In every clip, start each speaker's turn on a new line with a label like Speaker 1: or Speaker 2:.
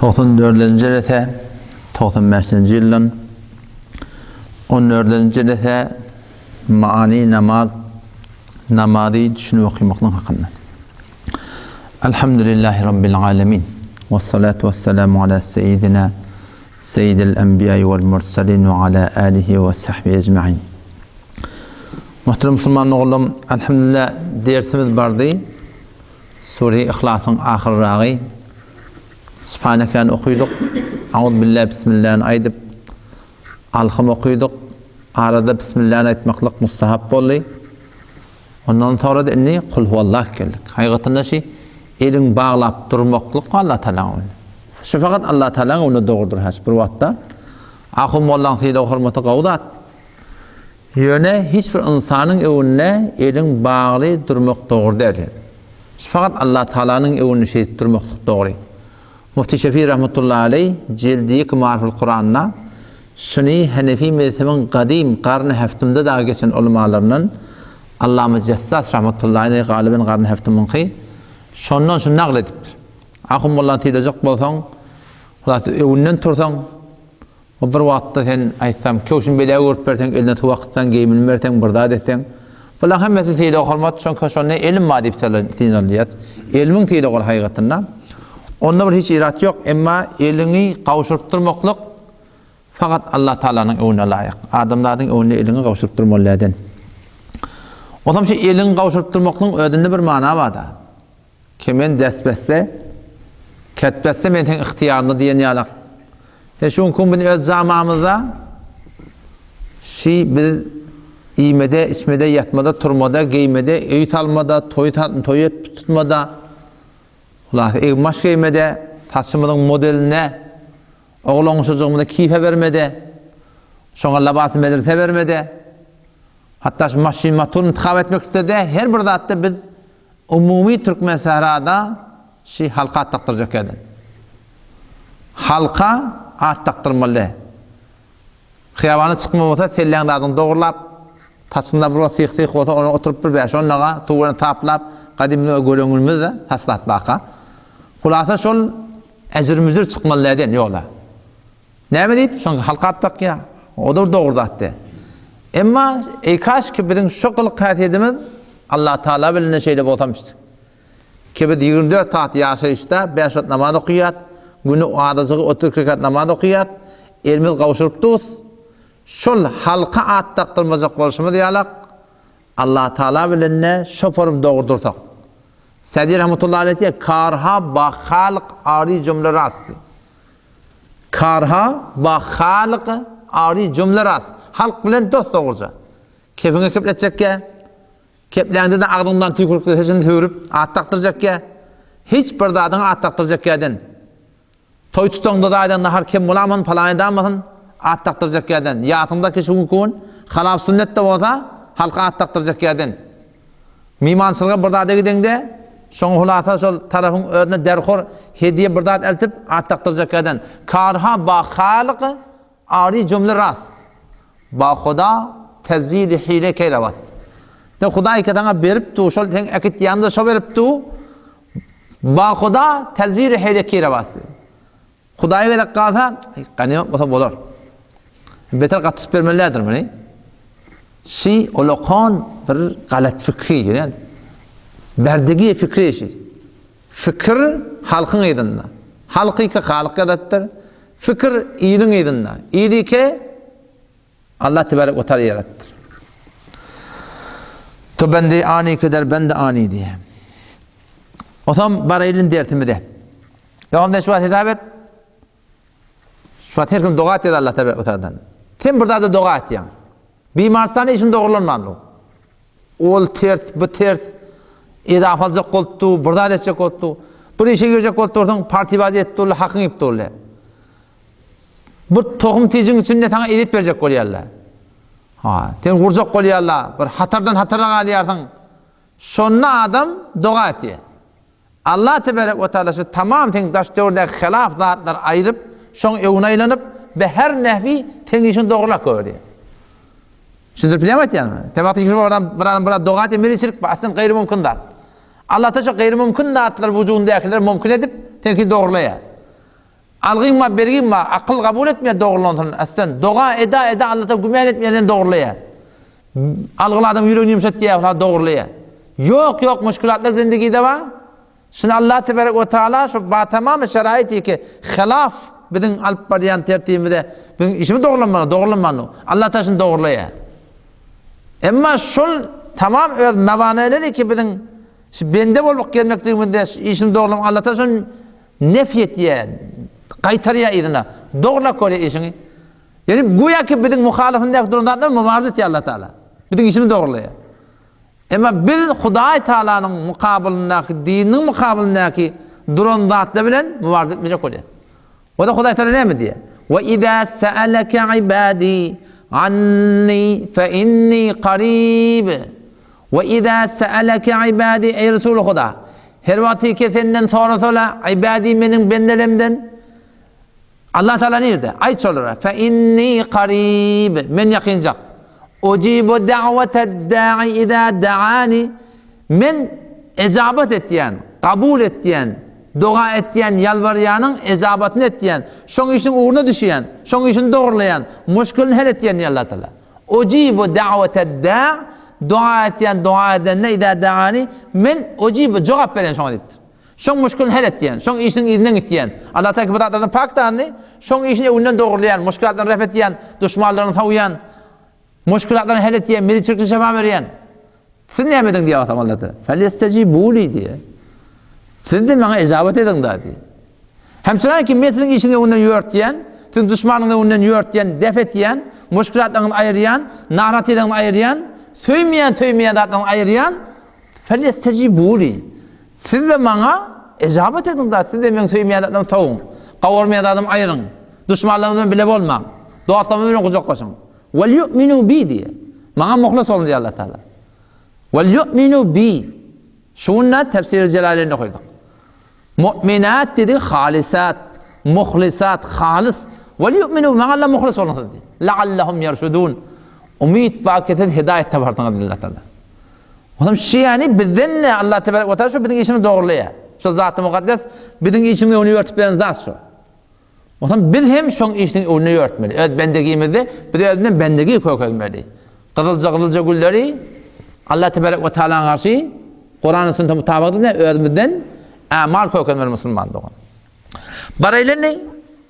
Speaker 1: 94-nji rete 95-nji ýylyň 14-nji rete maani namazy düşünüp okumakyň hakynda. Elhamdülillahi rabbil alamin. Wassalatu wassalamu ala seyyidil enbiya'i vel mursalin ve ala alihi ve sahbihi ecmaîn. Muhterem Müslüman oğlum, elhamdülillah dersimiz bardy. Sure-i İhlas'ın ahirragy. Subhanaka'nı okuyduk. Auzu billahi bismillah'ni aydyp alhym okuyduk. Arada bismillah'ni aytmaklyk mustahap boldy. Ondan sonra da inni kul huvallah geldik. Haýgatynda elin bağlap durmaklyk Allah Taala. Şu fakat Allah Taala onu doğrudur haç bir wagtda. Ahym mollan fiýle hormaty gawdat. Ýöne hiç bir insanyň öwünde elin bagly durmak dogry değil. Şu fakat Allah Taala'nın öwünde şeýit durmak dogry. Mufti Şefii rahmetullahi aleyh Cildi Mariful Kur'an'na Sünni Hanefi mezhebinin kadim qarny heftimde daha geçen ulemalarının Allame Cessas rahmetullahi aleyh galiben qarny heftiminki şondan şu naql edip ahym mollan tiýlejek bolsaň öwünden tursaň o bir wagtda sen aýtsam köşün bele görüp berseň eline wagtdan geýmin berseň birda desеň bular hemmesi tiýle hormat şonka şonu ilim madip tiýnelýär ilmiň tiýle gol haýgatynda onda bir hiç irat yok emma elini kavuşturmaklık fakat Allah Taala'nın öwüne layık. Adamların öwüne elini kavuşturmalardan. O zaman elini kavuşturmaklyň ödünde bir mana var da. Kimen desbesse, ketbesse men teň ihtiýarly diýen ýalak. Şoň gün biz öz zamamyzda biz iýmede, içmede, ýatmada, turmada, geýmede, öýt almada, toýat tutmada maş giymede, saçımızın modeline, oğlan çocuğumuza keyfe vermede, şoňa labasy medrese vermede, hatta şu maşyn motoryny intikap etmek istedi. Her bir zatda biz umumi Türkmen sahrada halka taktıracak edin. Halka at taktırmalı. Xiyabana çıkma olsa selleğin adını doğrulap, taçında bir sıyık olsa onu oturup bir beş onlara tuğunu taplap, kadimli gölüngülümüzde taslat baka. Hulasa şol ejrimizdir çıkmalılardan yola. Näme diýip? Şoň halka atdak ya. O da dogry zatdy. Emma kaş ki bizim şu kılık kaydedimiz Allah Taala bilen şeýle bolsamışdy. Ki biz 24 saat ýaşaýyşda 5 wagt namaz okuýat, güni adazygy 30 rekat namaz okuýat, elimiz gawşurypdys. Şol halka at taktyrmajak bolşumyz ýalak Allah Taala bilen şu form dogurdursak. Sadi rahmetullahi aleyh karha ba halq ari cümle rastı. Karha ba halq ari cümle rast. Halk bilen dost doğurca. Kepine kepletjekke. Keplendi de agdyndan tükürükle sesini hörüp at taktyrjakke. Hiç bir dadyň at taktyrjakkaden. Toy tutoňda da aýdan har kim bolamyn falanýdanmysyn at taktyrjakkaden. Ýatynda kişi gün halaf sünnetde bolsa halka at taktyrjakkaden. Mimançylyga bir dady gidende şoň hulasa şol tarafyň öňüne derhor hediýe bir zat eltip at taktyrjakdan karha ba halq ari jumla ras ba Huda tezwir hile keýlewas de Hudaý kadaňa beripdi şol teň akit ýanynda şo beripdi ba Huda tezwir hile keýlewas Hudaýa da galsa gany bolsa bolar beter gatyp bermelerdirmi olaqan bir galat fikri ýa berdigi fikri eşi. Fikir halkın eydinna. Halkıyka halk yaratdır. Fikir iyinin eydinna. İyilike Allah tebarek ve teala yarattır. To bende ani kadar bende ani diye. O zaman barayilin dertimi de. Yağımda şu hitap et. Şu her gün dua et Allah tebarek ve teala'dan. Tem burada da dua et yani. Bimarstane işin doğrulanmalı. Ol tert, bu tert. Edafalcak boldu, birda etjek boldu. Bir işe girecek boldu, ortaň partiýa etdi, hakyň ipdi. Bir tohum tijiň içinde taňa edip berjek bolýarlar. Ten gurjak bolýarlar, bir hatardan hatara galýarsyň. Şonna adam doga etdi. Allah tebarek we taala şu tamam teň daşdörde hilaf zatlar aýryp, şoň öwüne aýlanyp we her nähwi teň işin dogurlap gördi. Şundur bilemet yani. Tebaty kişi buradan doga etdi, miriçilik basyn gaýry mümkin da. Allah taşa gaýry mümkin zatlar wujudyndakiler mümkin edip teňki dogurlaýar. Algınma berginme akıl kabul etmeye doğruluğundan aslen doğa eda Allah'ta gümen etmeyenden doğruluya. Algıladım yüreğini yumuşat diye doğruluya. Yok müşkülatlar zindagide var. Şimdi Allah Tebarek ve Teala şu tamam şerait ki hilaf bizim alıp barayan tertibinde bizim işimi doğrulanmalı. Allah taşın doğruluya. Ama şol tamam öz mavaneleri ki bizim bende bolup gelmekliğinde işini doğrulama Allah taşın nefiyet diye qaytarıya idina doğrula koyuyor işini. Yani güya ki bizim muhalifinde durumda mübarizet ya Allah Teala. Bizim işini doğruluyor. Ama biz Hudaý Taala'nın mukabilindeki, dinin mukabilindeki durum zatla bilen mübarizet etmeyecek oluyor. O da Hudaý Taala ne mi diye? Ve izâ se'aleke ibâdî anni fe inni qarîb. Ve izâ se'aleke ibâdî ey Resul-i Huda. Her vakti ki senden sonra ibâdî benim bendelemden Allah Teala nerede? Ayet olur. Fe inni qarîb. Men yakınacak. Ucibu da'vete da'i idâ da'ani. Men icabet ettiyen, kabul ettiyen, dua ettiyen, yalvarıyanın icabetini ettiyen, şoň işin uğruna düşüyen, şoň işin doğrulayan, müşkülünü hel ettiyen ya Allah Teala. Ucibu da'vete da' dua ettiyen, dua edenle idâ da'ani. Men ucibu cevap veren şoň edipdir. Şoň müşkülünü hel ettiyen, şoň işin izinden ettiyen. Allah Teala kibarlardan paktanı, şoň işini öňünden doğrulayan, müşkülatlarını ref ettiyen, düşmanlarını tawiyan, müşkülatlarını hel ettiyen, miri şefa veren. Siz ne emedin diye atam Allah'ta. Felestecibûli diye. Siz de bana icabet edin da diye. Hem sonra ki metin işini öňünden ýörtýän, siz düşmanını öňünden ýörtýän, def etýän, müşkülatlarını aýyrýan, nahratlaryny aýyrýan, söýmeýän zatlaryny aýyrýan. Felestecibûli. Siz de bana icabet edin da, siz de men söýmeýän zatdan sowun, gawurmaýan zatdan aýyryn, düşmanlaryndan bile bolmaň, dogatlama bilen gujak goşun. Vel yu'minu bi diye. Bana muhlis olun diye Allah Teala. Vel yu'minu bi. Şunna tefsir Celal'ine koyduk. Mu'minat dedi halisat, muhlisat, halis. Vel yu'minu bana Allah muhlis olun dedi. La'allahum yerşudun. Umid baketet hidayet tabartına dedi Allah Teala. Oğlum şey yani bizden Allah Tebarek ve Teala şu bizim işimizi doğruluyor. Şu Zat-ı Mukaddes bizim işimizi onu örtüp veren zat şu. Oğlum biz hem şoň işini onu örtmeli. Evet bendegimizde bir de özünden bendegi kökelmeli. Kızılca gülleri Allah Tebarek ve Teala'nın karşı Kur'an-ı Sünnet'e mutabıkında özümüzden amal kökelmeli Müslüman doğan. Baraylarını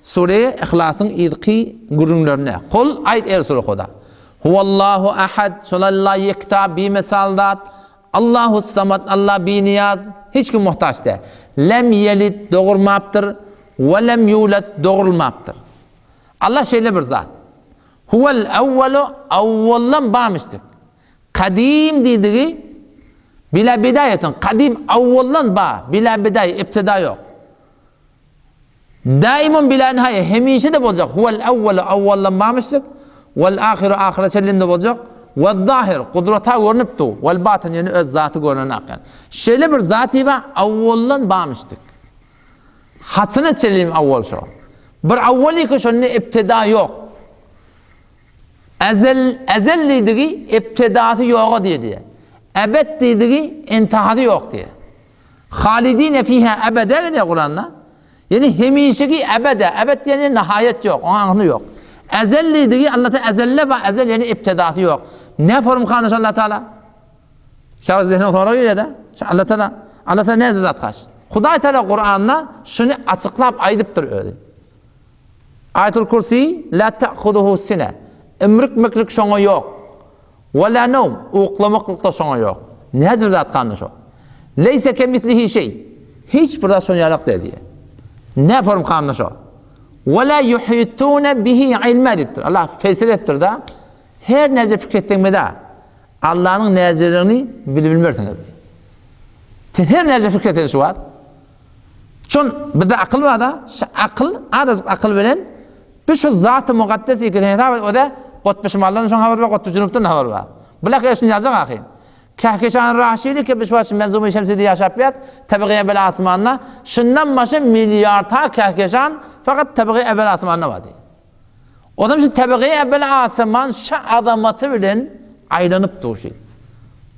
Speaker 1: Sure-i İhlas'ın idki gürünlerine kul ayet ey Resul-i Huda. Huvallahu ahad, şolallah yekta bi mesaldat. Allahu samad, Allah bi niyaz. Hiç kim muhtaç de. Lem yelid doğurmaptır. Ve lem yulad doğurulmaptır. Allah şeyle bir zat. Huvel evvelu evvellan bağmıştık. Kadim dediği bila bidayetun. Kadim evvellan bağ. Bila bidaye, iptida yok. Daimun bila nihaye. Hemişe de olacak. Huvel evvelu evvellan bağmıştık. Vel ahiru ahire sellim de olacak. Vel zahir. Kudreta görünüptü. Vel batın yani öz zatı görünen akyan. Şeyle bir zatı var. Evvellan bağmıştık. Hatsına çelim avval şu. Bir avvali ki şunun iptida yok. Ezelli dediği iptidatı yok diye. Ebed dediği intihadı yok diye. Halidine fiha ebede ne Kur'an'da? Yani hemişeki ebede. Ebed yani nihayet yok. O anı yok. Ezelli dediği Allah'ta ezelle ve ezel yani iptidatı yok. Ne form kanış Allah Teala? Şahıs zihni soruyor ya da. Allah Teala ne zat kaç? Hudaý Teala Kur'an'da şunu açıklap aydıptır öyle. Ayetul Kürsi la ta'khuduhu sine. Ömrük meklik şoňa yok. Ve la nawm, uklamaklık da şoňa yok. Näzir zat kanış o? Leyse kemitlihi şey. Hiç bir şoň ýalak dedi. Ne form kanış o? Ve la yuhituna bihi ilmedittir. Allah fesil ettir da her näze fikretmede Allah'ın näzirlerini bilmersiniz. Her näze fikretmede şu var. Çün bizde akıl var da, akıl, akıl bilen bir şu Zat-ı Mukaddes ikilini o da Kutbu Şimal'dan şoň haber var, Kutbu Cunub'dan haber var. Bilak eşini yazak ahim. Kehkeşan Raşidi ki bir şu Menzum-i Şemsidi yaşap yat, tabiqi ebel asmanına, şundan başı milyarta kehkeşan fakat tabiqi ebel asmanına var diye. O da tabiqi ebel asman şu adamatı bilen aylanıp doğuşu.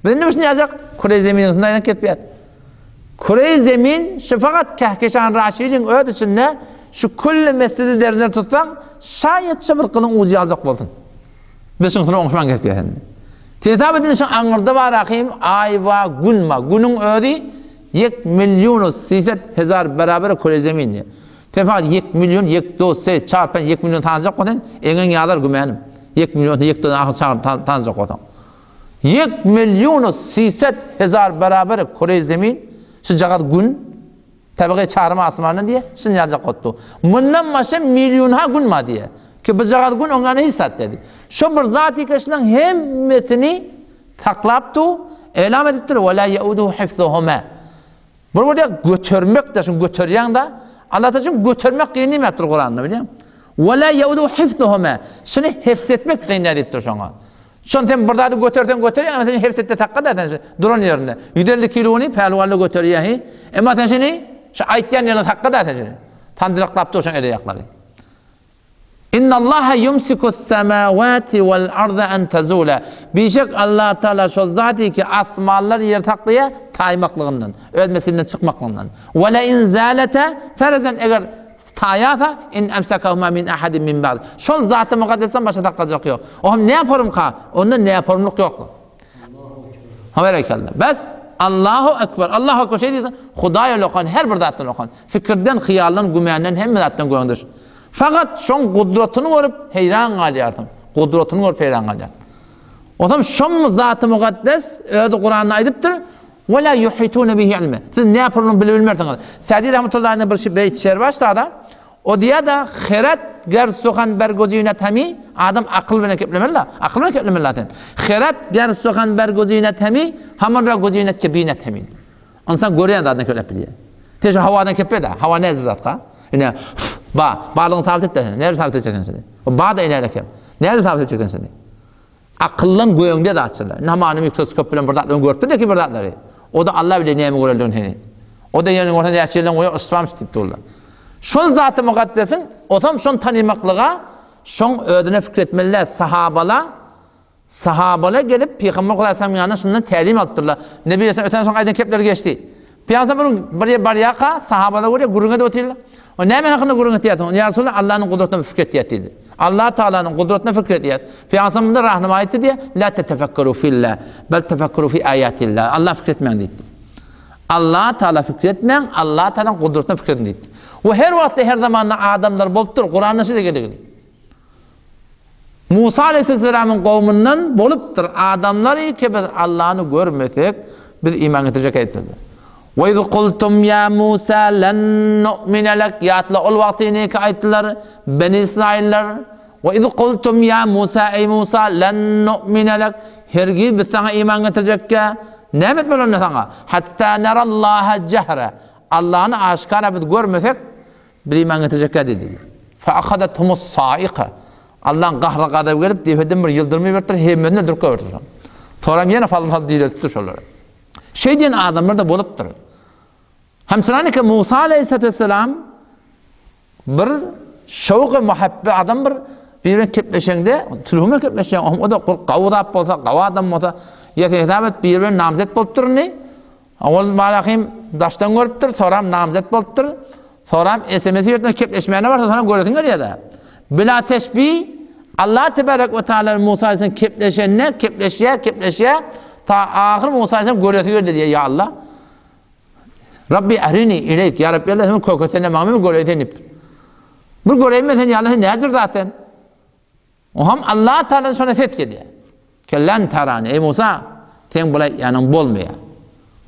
Speaker 1: Bizde bir şey yazak, Kure-i Zemin'in üstünden ketip yat. Kure-i Zemin şu fakat Kehkeşan Raşid'in ödüsünde şu külle mescidi derzler tutsan şayetçe bir kılın ucu alacak boldun. Biz şunu oňuşman gelip geldi. Tetap edin şu aňyrda bar ahim ayva günma. Günün ödi 1 milyon 800.000 beraber kore zemin. Tefa 1 milyon 1 dose çarpan 1 milyon tanjak kodan eňen ýalar gümänim. 1 milyon 1 dose tanjak kodan. 1 milyon 800.000 beraber kore zemin şu jagat gün tabiği çağırma asmanı diye şınyacak kottu. Bundan maşa milyonha gün ma diye. Ki bu jagat gün onlara hissat dedi. Şu bir zat-ı keşinin hemmetini taklaptu, elam ediptir. Ve la yauduhu hifzuhuma. Burada götürmek de şunu götürýän da Allah taşın götürmek ýene näpdir Kur'an'da bilýän? Ve la yauduhu hifzuhuma. Şunu hifzetmek diýen edipdir şoňa. Şonten birda götürsen götürýän, ama sen hifzette takka da duran ýerine. 150 kilony pälwanly götürýär. Emma sen şeni şu aytýan ýerine takka da sen. Tandyraklapdy şoň ereýaklary. İnna Allaha yumsikus semawati vel arda en tazula. Bişek Allah Teala şol zati ki asmanlar yer taklıya taymaklığından, ölmesinden çıkmaklığından. Ve la in zalata farazen eger tayata in emsakahuma min ahadin min ba'd. Şol zatı mukaddesten başa takacak yok. Oğlum ne yaparım ka? Onda ne yaparımlık yok. Haberekallah. Bes Allahu ekber. Allahu ekber şey dedi. Hudaya lokan her bir zattan lokan. Fikirden, hıyaldan, gümänden hem zattan göndür. Fakat şon kudretini görüp heyran galýardım. Kudretini görüp heyran galýardım. Otam şon zatı mukaddes öýde Kur'an'da aýdypdyr. Ve la yuhituna bihi ilme. Siz ne yaparyny bilmeýärsiňiz. Sadi rahmetullahi bir beyt şer başlada. O diýär da khirat gar sohan bergozine tami adam akıl bilen keplemeli. Akıl bilen keplemeli zaten. Khirat gar sohan bergozine tami hamara gozine kebine tami. İnsan görýän zaten köpep bilýär. Teşe hawadan kepede. Hawa ne zatka? Ine bağlığını sabit et de. Nerede sabit edeceksin seni? O bağ da inerek yap. Nerede sabit edeceksin seni? Akıllan göğünde de açırlar. Namanı mikroskop bilen bırdatlarını görüptür de ki bırdatları. O da Allah bile neyemi görüldüğün heni. O da yerin ortada yaşayılan koyuyor, ısıtmamış tipti oldu. Şon zatı mukaddesin, o tam şon tanımaklığa, şon ödüne fikretmeliler sahabala gelip Peygamber Aleyhisselam'ın yanına şundan telim attırlar. Nebi Aleyhisselam öten son aydan kepler geçti. Peygamber bunun bariyaka sahabala görüyor, guruna da otuyorlar. O ne hemen hakkında guruna tiyatın? Ya Resulallah Allah'ın kudretine fikret dedi. Allah Teala'nın kudretine fikret diyet. Peygamber'in rahmet etti diye la tetefekkeru fillah bel tefekkeru fi ayatillah. Allah fikretmeyin dedi. Allah Teala fikretmeyin, Allah Teala'nın kudretine fikredin dedi. O her vakti her zaman adamlar bolupdur. Kur'an'da size geldi. Musa Aleyhisselam'ın kavminden bolupdur. Adamlar ki biz Allah'ını görmesek biz iman edecek etmedi. Ve iz kultum ya Musa len nu'mine lek yatla ol vaktini ki ayettiler Beni İsrailler. Ve iz kultum ya Musa ey Musa len nu'mine lek hergiz biz sana iman edecek ki ne etmeli sana? Hatta nerallaha cehre Allah'ını aşkara biz görmesek bir iman edecek dedi. Fe akhadathumus saika Allah'ın kahra kadar gelip defeden bir yıldırmayı vertir hemmenine dürke vertir. Toram yine falan değil ettir şoları. Şey diyen adamlar da boluptur. Hemçinani ki Musa Aleyhisselam bir şevk-i muhabbe adam birbirine kepleşende, tülhüme kepleşen, o da qavudap bolsa, qavadam bolsa, yetihtabet birbirine namzet boluptur ne? Awal balaqim daştan görüptür, soram namzet boluptur, soram SMS'i yerden kepleşmeyene varsa sonra göretin geliyor da. Bila teşbih, Allah Tebarek ve Teala Musa Aleyhisselam kepleşeye, ta ahir Musa Aleyhisselam göretin geliyor diye ya Allah. Rabbi arini ileyk ya Rabbi Allah'ım kokosene mamamı göretin iptir. Bu göreyimmesen ya Allah nedir zaten? O ham Allah Teala'nın sonra fet geliyor. Kellen tarani ey Musa sen bulay yanın bolmaya.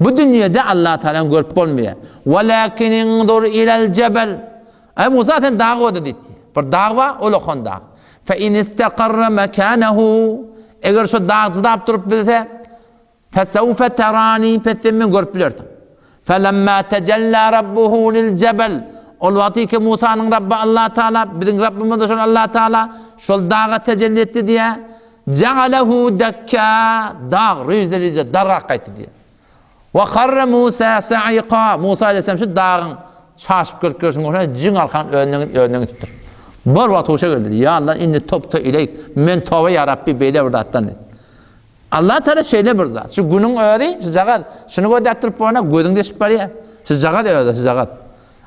Speaker 1: Bu dünyada Allah Teala'nın görüp bolmaya. Velakin inzur ilal cebel. Ey Musa sen dağı oda dedi. Bir dağ var o lokon dağ. Fe in istakarra mekanehu. Eğer şu dağ zıdap durup bilse fesevfe terani petimmin görüp bilirdim. Felemma tecella rabbuhu lil cebel. Ol vakti ki Musa'nın Rabbi Allah Teala, bizim Rabbimiz de Allah Teala şol dağa tecelli etti diye cealehu dekka dağ rizde darga kaydı diye. Ve karra Musa sa'iqa. Musa Aleyhisselam şu dağın çarşıp görkürsün oraya cin arkan önüne tuttur. Bir vakti hoşa geldi. Ya Allah inni topta ileyk men tövbe ya Rabbi beyle vurdattan dedi. Allah Teala şeyle bir zat. Şu günün öğri, şu zagat. Şunu göderttirip bana gözünde şıp var ya. Şu zagat öğredi, şu zagat.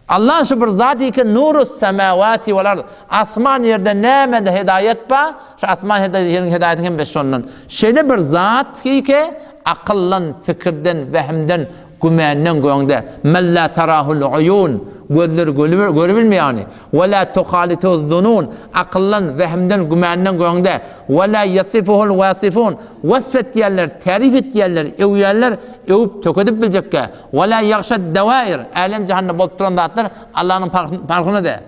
Speaker 1: Allah şu bir zat ki nurus semavati vel ard. Asman yerde nämede hidayet ba, şu asman hidayetini hem beşondan. Şeýle bir zat ki akıllan, fikirden, vehmden, gümänden goýanda mella tarahul uyun, gözler görüp bilmeýäni, we la tukhalitu zunun, akıllan, vehmden, gümänden goýanda, we la yasifuhul wasifun, wasfet ýerler, tarif etýärler, öwýärler, öwüp tökedip biljekke, we la yaghşad dawair, alem cehennem bolup duran zatlar Allah'ın farkyna da.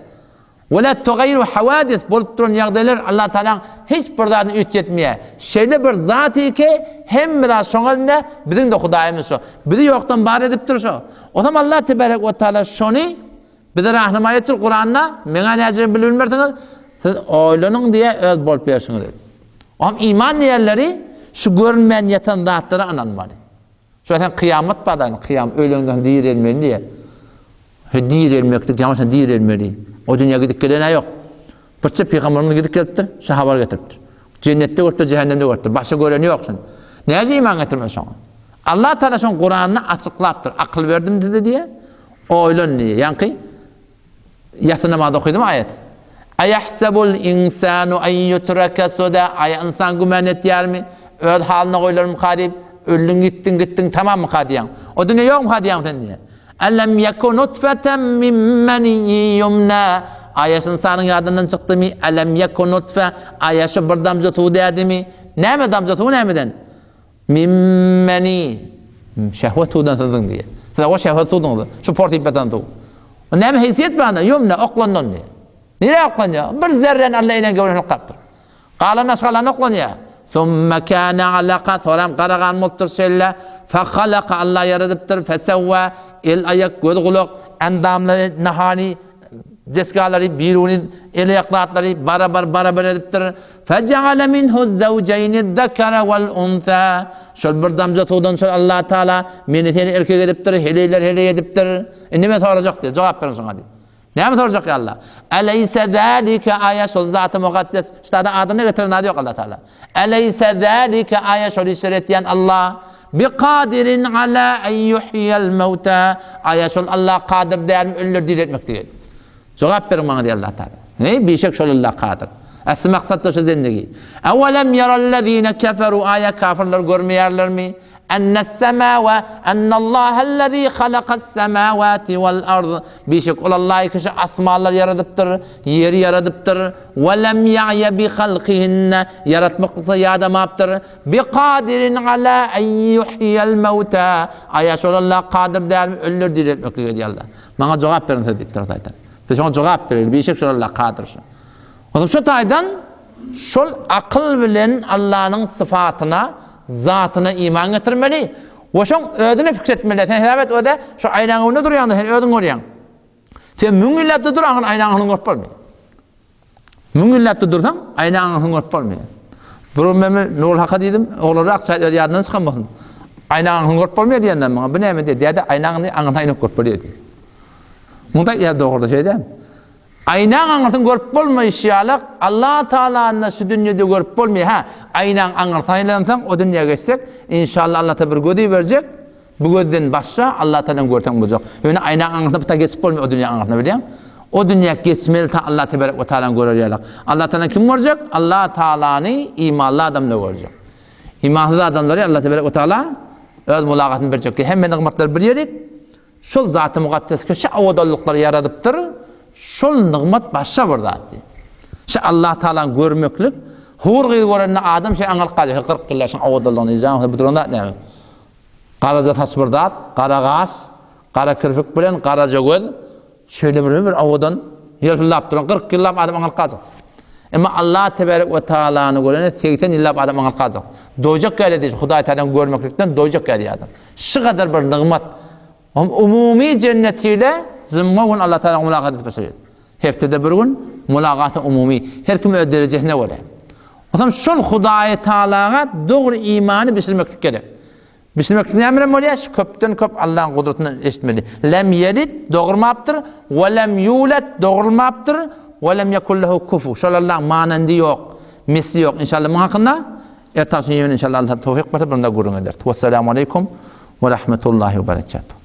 Speaker 1: Ve la tugayyiru havadis bolup duran ýagdaýlar Allah Taala hiç bir zatny ütjetmeýär. Şeýle bir zat ki hemme da şoňalda biziň de Hudaýymyz şo. Bizi ýokdan bar edip dur şo. Otam Allah tebarek we taala şony bize rahmet etdi Kur'an'na. Meňe näçe bilmersiňiz? Siz oýlanyň diýe öz bolup bersiňiz dedi. Am iman diýerleri şu görünmeýän ýatan zatlary ananmaly. Şoňa kıyamet badan, kıyam ölüňden diýilmeli diýe. Diýilmekde kıyamet diýilmeli. O dünya gidip gelene yok. Birçe peygamberimiz gidip gelipdir, sahabalar getiripdir. Cennette görüpdir, cehennemde görüpdir. Başka göreni yoksun. Näze iman getirmen şoňa? Allah Taala şoň Kur'anyny açyklapdyr. Akıl berdim dedi diye. Oýlan diye. Ýani ýatynamada okuydum ayet. Ayahsabul insanu an yutraka suda. Ay insan gümen etýärmi? Öz halyna goýlarym hadip, öldüň gittiň tamam mı hadiýan? O dünya ýokmy hadiýan diye. Alam yakun nutfatan min maniyyin yumna. Ayas insanın ýadyndan çykdymy? Alam yakun nutfa ayaşy bir damja tuw dädimi? Näme damja tuw nämeden? Min mani. Şehwet tuwdan tyzdyn diye. Siz o şehwet tuwdyňyz. Şu portipatan tuw. Näme heýsiýet bana? Yumna oklandan diye. Nire oklanýar? Bir zerren Allah ile görünüp kapdyr. Qala nasqalan oklanýar. Summa kana alaqa soram qaragan muttur şella fa khalaqa Allah yaradypdyr fesawwa el ayak göz kulak endamlary nahani desgalary biruni el ayaklatlary barabar edipdir faja'ala minhu zawjayni dzakara wal untha şol bir damja tuwdan şol Allah Taala meni seni erkek edipdir heleyler heley edipdir nime sorajak diye jogap berin şoňa diye näme sorajak Allah alaysa zalika aya şol zat-ı mukaddes ştada adyny getirenadi yok Allah Taala alaysa zalika aya şol işaretleyen Allah biqadirin ala en yuhyiyal mauta ayaşol Allah qadir däl ölür diretmek diýdi. Jogap berin maňa diýär Allah Taala. Beşek şol Allah qadir. Asy maksatda şu zendigi. Awalam yarallazina kafaru aya kafirler görmeýärlermi? Annas samawa annallaha allazi halaqas samawati wal ard. Beşek Allah ki şu asmanlar yaradypdyr, ýeri yaradypdyr. Wa lam ya'ya bi halqihinna yaratmakda ýadamapdyr. Bi qadirin ala en yuhyiyal mauta. Ayaşol Allah qadir däl ölür diretmek diýdi Allah. Maňa jogap berin diýipdir aýtan. Şoňa jogap berin. Beşek şol Allah qadir şu. Onuň şu taýdan şol akıl bilen Allah'nyň sıfatyna zatyna iman getirmeli. Oşoň özüne fikretmeli. Sen hesabet öde şu aýnaň önünde durýan, sen özüň görýän. Sen müňüllapda duraň aýnaňyny görüp bolmaýar. Müňüllapda dursaň aýnaňyny görüp bolmaýar. Burummy nol haka diýdim, olary akçaýdy ýadyndan çykanmasyn. Aýnaňyny görüp bolmaýar diýenden maňa bu näme diýdi? Aýnaňyny aňyny görüp bolýar. Munda ýa dogry şeýdem. Aynaň aňyrtyň görüp bolmaýşýalyk Allah Taalanyň şu dünýede görüp bolmaýar. Ha, aynaň aňyrtaýlansaň o dünýäge geçsek, inşallah Allah ta bir gözi berjek. Bu gözden başga Allah Taalanyň görsen boljak. Ýöne aynaň aňyrtyp ta geçip bolmaýar o dünýä aňyrtyna bilýän. O dünýä geçmeli ta Allah tebarek we taala görýärler. Allah Taala kim görjek? Allah Taalany imanly adamlar görjek. İmanly adamlary Allah tebarek we taala öz mulagatyny berjek. Hemme nigmatlar bir ýerik. Şol zat-ı mukaddeske şu awadalyklary yaradypdyr. Şol nigmat başga bir zat. Şu Allah Taalany görmeklik, hurgy görende adam şu aňyrqaly 40 ýyllaşyň awadalygyny ýa-da buduranda näme? Qaraja tasbirdat, qara gas, qara kirpik bilen qara göz şöyle bir awadan ýerlap duran 40 ýyllap adam aňyrqaly. Emma Allah tebarek we taalaany görende 80 ýyllap adam aňyrqaly. Dojak geldi, Hudaý Taalaň görmeklikden dojak geldi adam. Şu kadar bir nigmat umumi cennet ile zimmagun Allah Taala mulagat etmesi. Heftede bir gün mulagatı umumi. Her kim öz derecesine göre. O zaman şol Hudaý Taalaga dogry imany bitirmek gerek. Bitirmek näme bolýar? Köpden köp Allah'ın kudretini eşitmeli. Lem yelid dogurmapdyr we lem yulad dogurmapdyr we lem yekul lehu kufu. Şol Allah manandy ýok, misli ýok. İnşallah bu hakynda ertesi ýöne inşallah Allah tawfik berip bunda gurun eder. Vesselamu aleykum ve rahmetullahi ve berekatuhu.